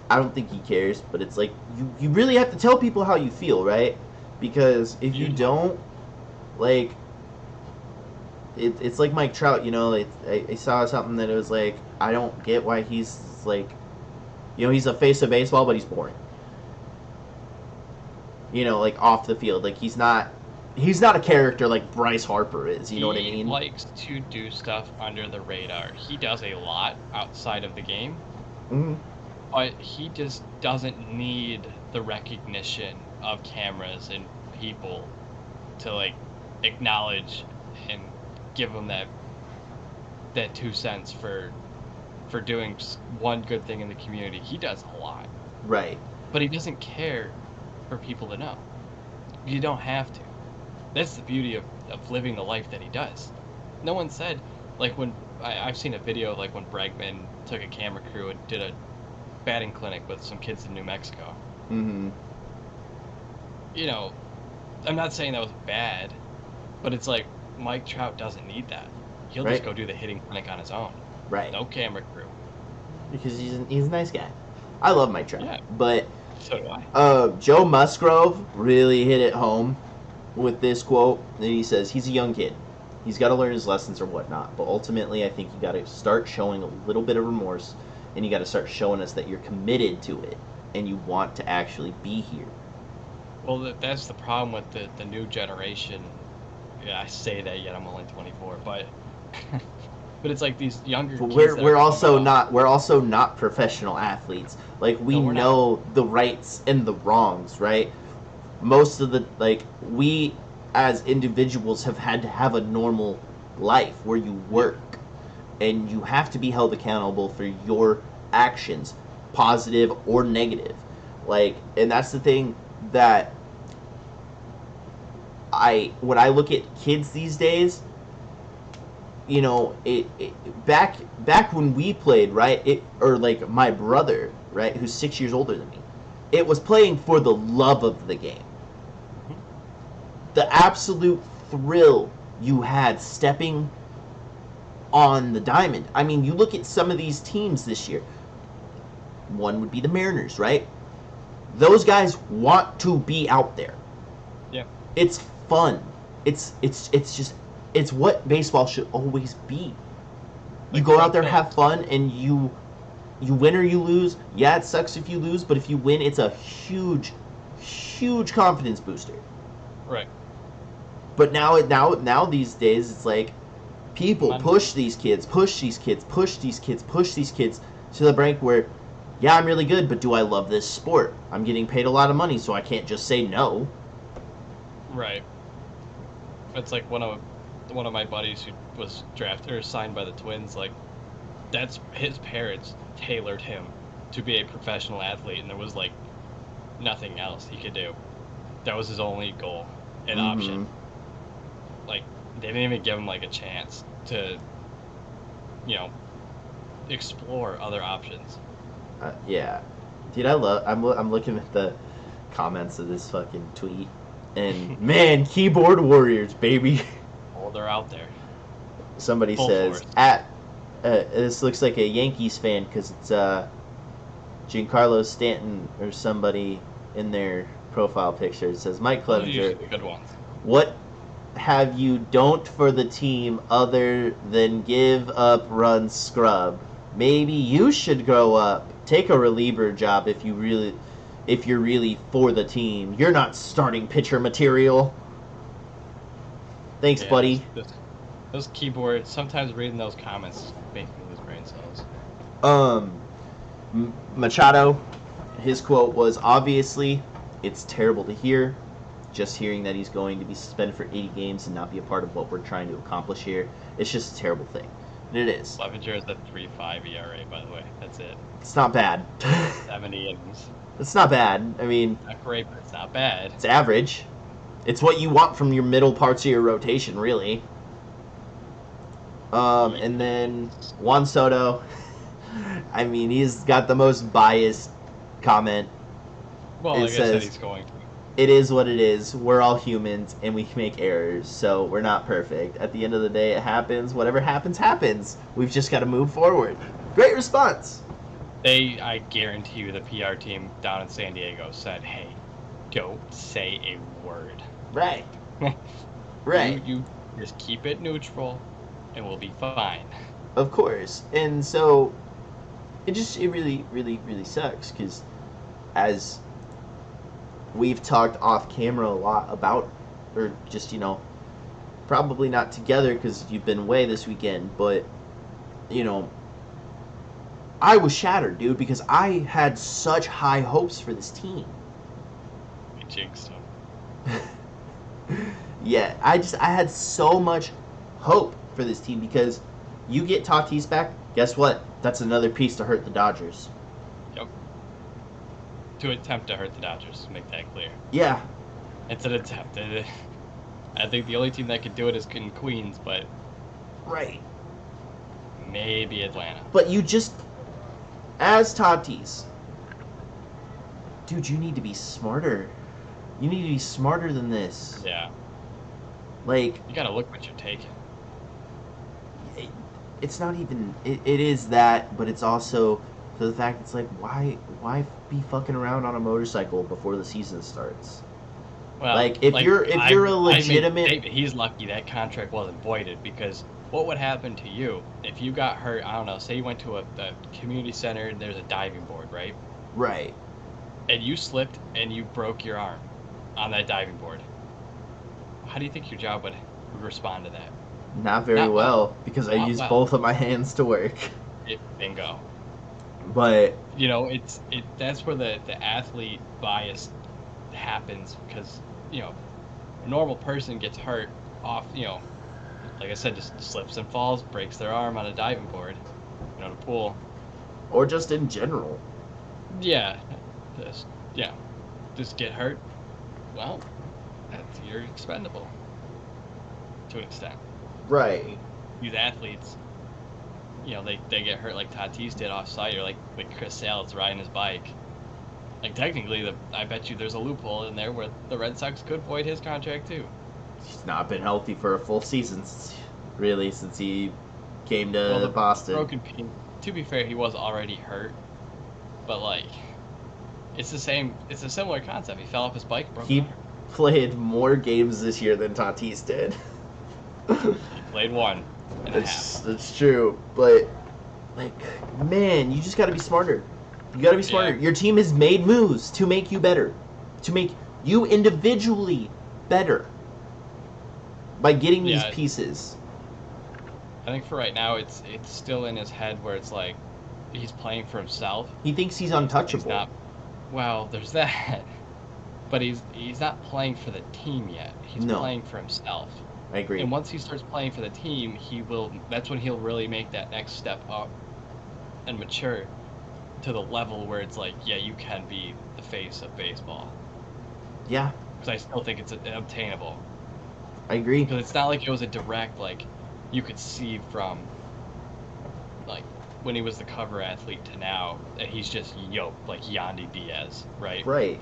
I don't think he cares, but it's like you really have to tell people how you feel, right? Because if you don't, like, it's like Mike Trout, I saw something that it was like, I don't get why he's like, he's a face of baseball, but he's boring. Like off the field, like he's not a character like Bryce Harper is. You know what I mean? He likes to do stuff under the radar. He does a lot outside of the game, but he just doesn't need the recognition of cameras and people to like acknowledge and give him that 2 cents for doing one good thing in the community. He does a lot, right? But he doesn't care for people to know. You don't have to. That's the beauty of living the life that he does. No one said, like when I've seen a video of like when Bregman took a camera crew and did a batting clinic with some kids in New Mexico. I'm not saying that was bad, but it's like Mike Trout doesn't need that. He'll just go do the hitting clinic on his own. Right. No camera crew. Because he's a nice guy. I love Mike Trout. Yeah. But so do I. Joe Musgrove really hit it home with this quote. And he says he's a young kid. He's got to learn his lessons or whatnot. But ultimately, I think you got to start showing a little bit of remorse, and you got to start showing us that you're committed to it and you want to actually be here. Well, that's the problem with the new generation. Yeah, I say that yet I'm only 24, but but it's like these younger kids. We're also not professional athletes. Like we know the rights and the wrongs, right? Most of the we as individuals have had to have a normal life where you work and you have to be held accountable for your actions, positive or negative. And that's the thing that when I look at kids these days, back when we played, right? Or like my brother, right, who's 6 years older than me, it was playing for the love of the game. The absolute thrill you had stepping on the diamond. I mean, you look at some of these teams this year. One would be the Mariners, right? Those guys want to be out there. Yeah. It's fun. It's what baseball should always be. You go out there, have fun, and you win or you lose. Yeah, it sucks if you lose, but if you win, it's a huge confidence booster. Right. But now these days, it's like people push these kids to the brink where, yeah, I'm really good, but do I love this sport? I'm getting paid a lot of money, so I can't just say no. Right. It's like one of my buddies who was drafted or signed by the Twins. Like, that's his parents tailored him to be a professional athlete, and there was like nothing else he could do. That was his only goal and option. Like, they didn't even give him like a chance to, explore other options. Yeah, dude, I'm looking at the comments of this fucking tweet, and man, keyboard warriors, baby. Oh, they're out there. Somebody says this looks like a Yankees fan because it's Giancarlo Stanton or somebody in there profile picture. It says, Mike Those are usually Clevenger, the good ones. what have you don't for the team other than give up run scrub? Maybe you should grow up. Take a reliever job if you're really for the team. You're not starting pitcher material. Thanks, buddy. Those keyboards, sometimes reading those comments make me lose brain cells. Machado, his quote was, obviously, it's terrible to hear. Just hearing that he's going to be suspended for 80 games and not be a part of what we're trying to accomplish here, it's just a terrible thing. And it is. Clevenger is a 3.5 ERA, by the way. That's it. It's not bad. 70 innings. It's not bad. I mean... Not great, but it's not bad. It's average. It's what you want from your middle parts of your rotation, really. And then Juan Soto. I mean, he's got the most biased comment. Well, like I said, he's going to. It is what it is. We're all humans, and we make errors, so we're not perfect. At the end of the day, it happens. Whatever happens, happens. We've just got to move forward. Great response. I guarantee you the PR team down in San Diego said, hey, don't say a word. Right. Right. You just keep it neutral, and we'll be fine. Of course. And so, it really, really, really sucks, because as we've talked off camera a lot about, or just, probably not together because you've been away this weekend, but, I was shattered, dude, because I had such high hopes for this team. You jinxed them. Yeah, I had so much hope for this team because you get Tatis back, guess what? That's another piece to hurt the Dodgers. Yep. To attempt to hurt the Dodgers, to make that clear. Yeah. It's an attempt. I think the only team that could do it is in Queens, but... Right. Maybe Atlanta. But you just... As Tatis, dude, you need to be smarter. You need to be smarter than this. Yeah. Like... You gotta look what you're taking. It's not even... It is that, but it's also... to the fact it's like, why be fucking around on a motorcycle before the season starts? Well, like if you're a legitimate, I mean, he's lucky that contract wasn't voided, because what would happen to you if you got hurt? I don't know. Say you went to a community center and there's a diving board, right? Right. And you slipped and you broke your arm on that diving board. How do you think your job would respond to that? Not very well, because I use both of my hands to work. Bingo. But that's where the athlete bias happens, because a normal person gets hurt off, like I said, just slips and falls, breaks their arm on a diving board, the pool, or just in general. Yeah, just get hurt. Well, you're expendable to an extent. Right. These athletes, they get hurt like Tatis did off-site, or like Chris Sale's riding his bike. Like, technically, I bet you there's a loophole in there where the Red Sox could void his contract, too. He's not been healthy for a full season, since he came to Boston. Broken pin. To be fair, he was already hurt. But, it's a similar concept. He fell off his bike, broke his arm. He played more games this year than Tatis did. He played one and a half. That's true, but, man, you just gotta be smarter. You gotta be smarter. Yeah. Your team has made moves to make you better. To make you individually better. By getting these pieces. I think for right now, it's still in his head where it's like, he's playing for himself. He thinks he's untouchable. He's not, well, there's that. But he's not playing for the team yet. He's playing for himself. I agree. And once he starts playing for the team, that's when he'll really make that next step up and mature to the level where it's like, yeah, you can be the face of baseball. Yeah. Because I still think it's obtainable. I agree. Because it's not like it was a direct, you could see from, when he was the cover athlete to now, that he's just yoked, like Yandy Diaz, right? Right.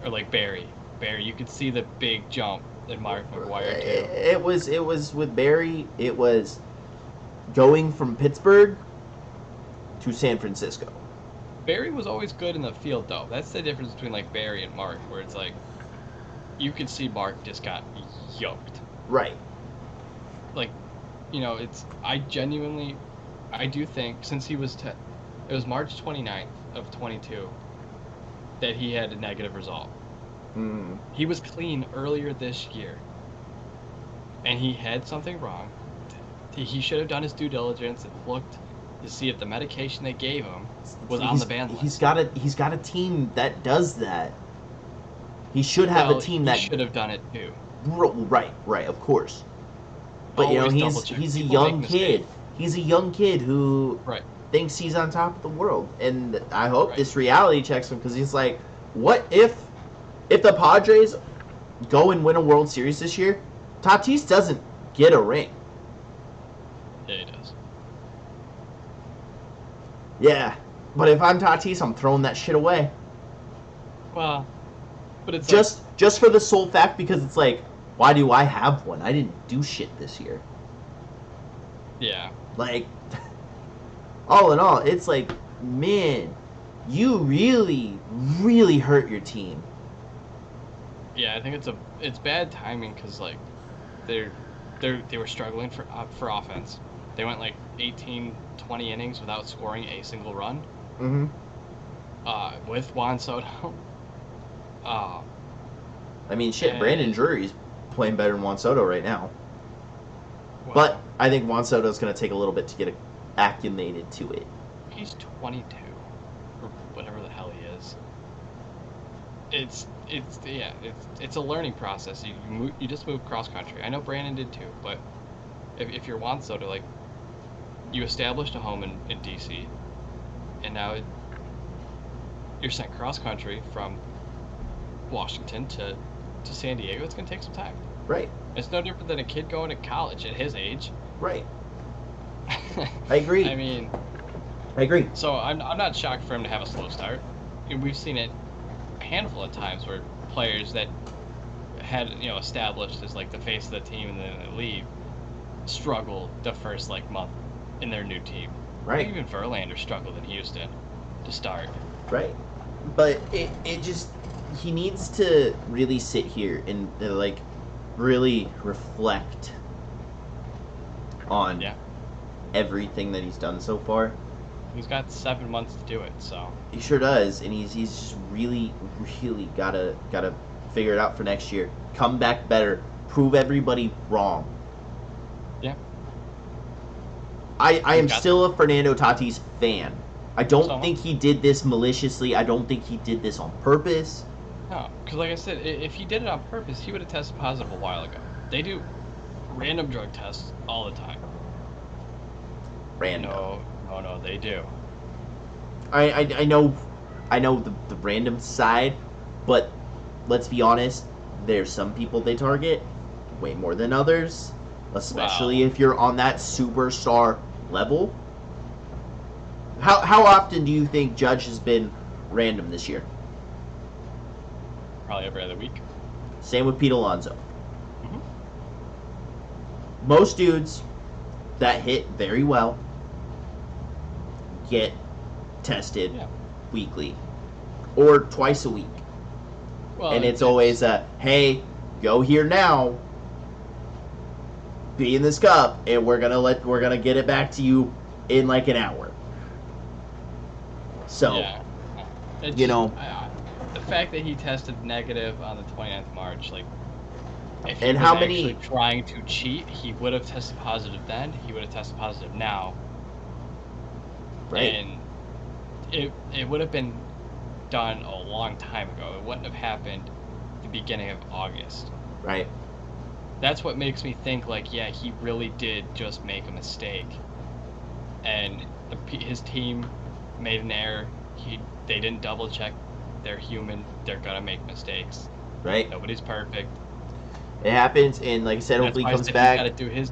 Or like Barry. Barry, you could see the big jump in Mark McGwire, too. It was with Barry, it was going from Pittsburgh to San Francisco. Barry was always good in the field, though. That's the difference between like Barry and Mark, where it's like you could see Mark just got yoked. Right. Like, I do think since it was March 29th of 22 that he had a negative result. He was clean earlier this year, and he had something wrong. He should have done his due diligence and looked to see if the medication they gave him was on the ban list. He's got a team that does that. He should have a team that should have done it too. Right, of course. But he's a young kid. He's a young kid who thinks he's on top of the world, and I hope this reality checks him, because he's like, what if the Padres go and win a World Series this year? Tatis doesn't get a ring. Yeah, he does. Yeah, but if I'm Tatis, I'm throwing that shit away. Well, but it's just for the sole fact, because it's like, why do I have one? I didn't do shit this year. Yeah. Like, all in all, it's like, man, you really, really hurt your team. Yeah, I think it's bad timing, because like they were struggling for offense. They went like 18, 20 innings without scoring a single run. With Juan Soto. I mean, shit, Brandon Drury's playing better than Juan Soto right now. Well, but I think Juan Soto's going to take a little bit to get acclimated to it. He's 22, or whatever the hell he is. It's a learning process. You just move cross country. I know Brandon did too, but if you're Juan Soto, like, you established a home in DC, and now you're sent cross country from Washington to San Diego. It's going to take some time. Right. It's no different than a kid going to college at his age. Right. I agree. I agree. So I'm not shocked for him to have a slow start. We've seen it a handful of times where players that had established as like the face of the team and then they leave struggle the first like month in their new team. Right. Even Verlander struggled in Houston to start. Right. But it just, he needs to really sit here and like really reflect on everything that he's done so far. He's got 7 months to do it, so he sure does, and he's just really, really gotta figure it out for next year. Come back better, prove everybody wrong. Yeah. I am still a Fernando Tatis fan. I don't think he did this maliciously. I don't think he did this on purpose. No, because like I said, if he did it on purpose, he would have tested positive a while ago. They do random drug tests all the time. Random. No, they do. I know the random side, but let's be honest, there's some people they target way more than others, especially if you're on that superstar level. How often do you think Judge has been random this year? Probably every other week. Same with Pete Alonso. Most dudes that hit very well get tested weekly or twice a week. Well, and it's always a, hey, go here now, be in this cup, and we're gonna get it back to you in like an hour. So, the fact that he tested negative on the 29th of March, like, if he was actually trying to cheat, he would have tested positive then. He would have tested positive now. Right. And it would have been done a long time ago. It wouldn't have happened at the beginning of August. Right. That's what makes me think, like, yeah, he really did just make a mistake. And his team made an error. They didn't double check. They're human. They're gonna make mistakes. Right. Nobody's perfect. It happens, and like I said, hopefully he comes back. He's got to do his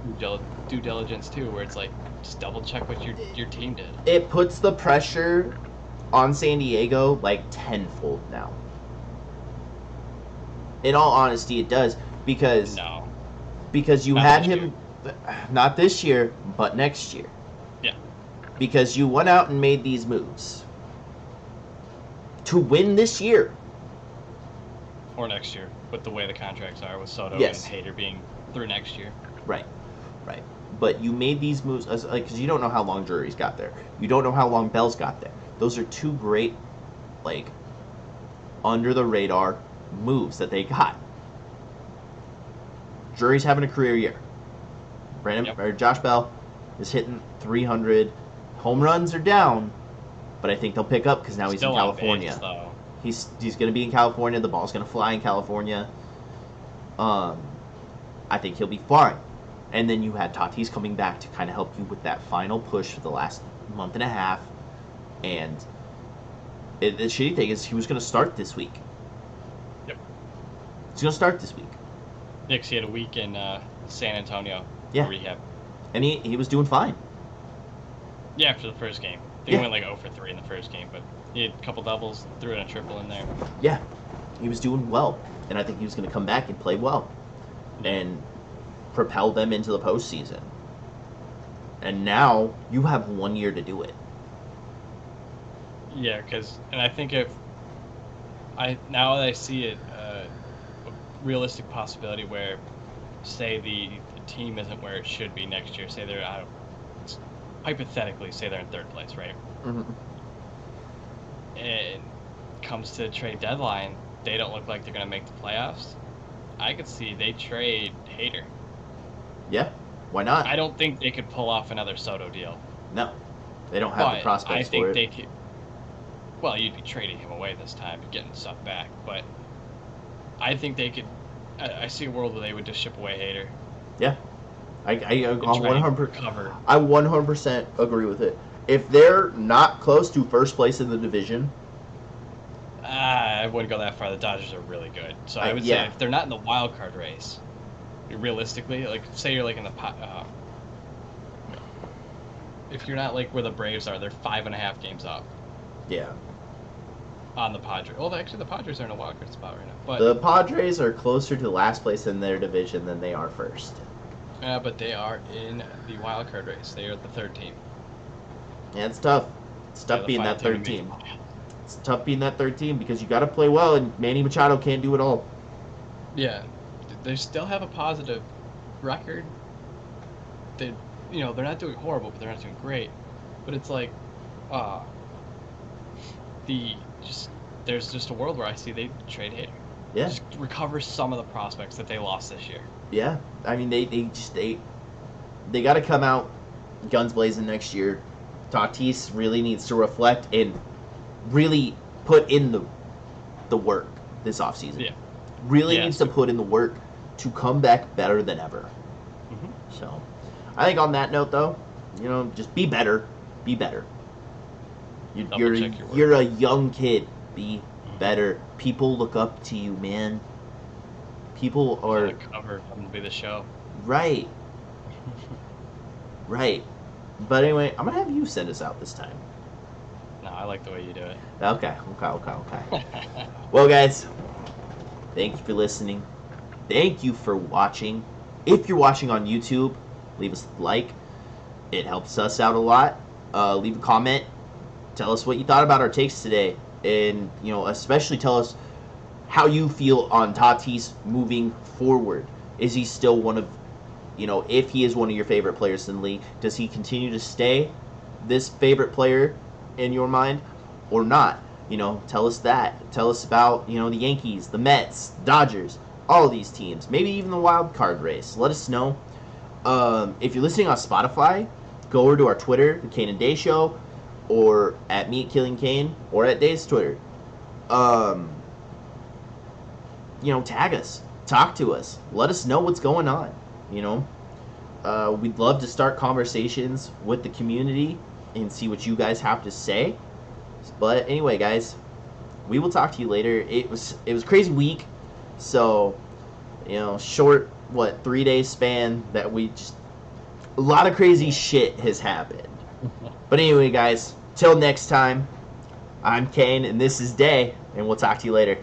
due diligence too, where it's like, just double check what your team did. It puts the pressure on San Diego like tenfold now. In all honesty, it does, because you had him, not this year, but next year. Yeah. Because you went out and made these moves. to win this year. Or next year, with the way the contracts are with Soto Yes. and Hader being through next year. Right. But you made these moves because you don't know how long Drury's got there. You don't know how long Bell's got there. Those are two great, under the radar moves that they got. Drury's having a career year. Josh Bell is hitting 300. Home runs are down, but I think they'll pick up because now he's in California. He's going to be in California. The ball's going to fly in California. I think he'll be fine. And then you had Tatis coming back to kind of help you with that final push for the last month and a half. And the shitty thing is he was going to start this week. Yep. He's going to start this week. Yeah, 'cause he had a week in San Antonio for rehab. And he was doing fine. Yeah, after the first game. He went 0 for 3 in the first game, but he had a couple doubles, threw in a triple in there. Yeah, he was doing well. And I think he was going to come back and play well. And propel them into the postseason. And now you have 1 year to do it. Yeah, and I think now that I see it, a realistic possibility where, say the team isn't where it should be next year. Say they're hypothetically, say they're in third place, right? Mm-hmm. And comes to the trade deadline, they don't look like they're going to make the playoffs. I could see they trade Hader. Yeah, why not? I don't think they could pull off another Soto deal. No, they don't have the prospects for it. I think they could. Well, you'd be trading him away this time and getting stuff back, but I think they could. I see a world where they would just ship away Hader. Yeah, I 100%. I 100% agree with it. If they're not close to first place in the division, I wouldn't go that far. The Dodgers are really good, so I would say if they're not in the wild card race. Realistically, say you're in the if you're not where the Braves are, they're 5.5 games up. Yeah. On the Padres. Well, actually, the Padres are in a wild card spot right now. But the Padres are closer to last place in their division than they are first. Yeah, but they are in the wild card race. They are the third team. Yeah, it's tough. It's tough being that third team. It's tough being that third team because you got to play well, and Manny Machado can't do it all. Yeah. They still have a positive record. They're not doing horrible, but they're not doing great. But it's there's just a world where I see they trade Hader. Yeah. Just recover some of the prospects that they lost this year. Yeah, I mean they got to come out guns blazing next year. Tatis really needs to reflect and really put in the work this offseason. Yeah. Really needs to put in the work to come back better than ever. Mm-hmm. So, I think on that note, though, just be better. Be better. You're a young kid. Be better. People look up to you, man. People are... On the cover, I'm going to be the show. Right. Right. But anyway, I'm going to have you send us out this time. No, I like the way you do it. Okay. Well, guys, thank you for listening. Thank you for watching. If you're watching on YouTube, leave us a like. It helps us out a lot. Leave a comment. Tell us what you thought about our takes today. And, especially tell us how you feel on Tatis moving forward. Is he still one of, if he is one of your favorite players in the league, does he continue to stay this favorite player in your mind or not? Tell us that. Tell us about, the Yankees, the Mets, Dodgers, all of these teams. Maybe even the wild card race. Let us know. If you're listening on Spotify, go over to our Twitter, The Kane and Day Show, or at Me at Killing Kane, or at Day's Twitter. Tag us. Talk to us. Let us know what's going on. We'd love to start conversations with the community and see what you guys have to say. But anyway, guys, we will talk to you later. It was a crazy week, so short 3-day span that we just a lot of crazy shit has happened. But anyway, guys, till next time, I'm Kane and this is Day, and we'll talk to you later.